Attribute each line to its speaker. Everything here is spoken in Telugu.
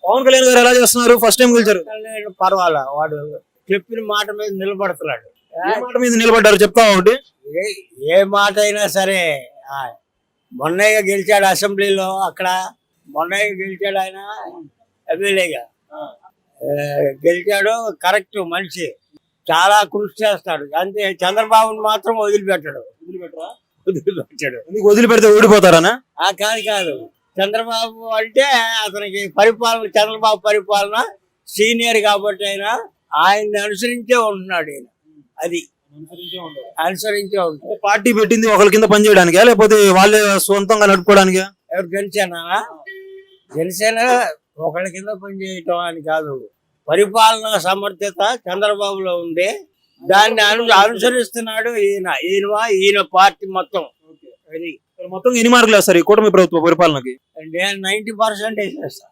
Speaker 1: పవన్ కళ్యాణ్ గారు ఎలా చేస్తున్నారు? ఫస్ట్ టైం గెలిచారు.
Speaker 2: పర్వాలా, వాడు చెప్పిన మాట మీద నిలబడుతున్నాడు.
Speaker 1: ఏ మాట మీద నిలబడ్డారు చెప్తా ఒకటి.
Speaker 2: ఏ మాట అయినా సరే. ఆ, మొన్నయ్య గెలిచాడు అసెంబ్లీలో, అక్కడ మొన్నయ్య గెలిచాడు, ఆయన ఎమ్మెల్యేగా గెలిచాడు. కరెక్ట్ మనిషి, చాలా కృషి చేస్తాడు. అంతే, చంద్రబాబుని మాత్రం వదిలిపెట్టాడు.
Speaker 1: ఎందుకు వదిలిపెడితే ఓడిపోతారనా?
Speaker 2: కాదు, చంద్రబాబు అంటే అతనికి పరిపాలన, చంద్రబాబు పరిపాలన సీనియర్ కాబట్టి ఆయన్ని అనుసరించే ఉంటున్నాడు. ఆయన అది అనుసరించే ఉంటాడు.
Speaker 1: పార్టీ పెట్టింది ఒకరి కింద పని చేయడానికా లేకపోతే వాళ్ళే సొంతంగా నడుపుకోవడానికా?
Speaker 2: ఎవరు జనసేన? జనసేన ఒకళ్ళ కింద పని చేయటం అని కాదు, పరిపాలన సమర్థత చంద్రబాబులో ఉంది. దాన్ని అనుసరిస్తున్నాడు ఈయన పార్టీ మొత్తం. అది
Speaker 1: మొత్తం ఎన్ని మార్కులు వేస్తారు ఈ కూటమి ప్రభుత్వ పరిపాలనకి?
Speaker 2: నేను 90% వేసేస్తా.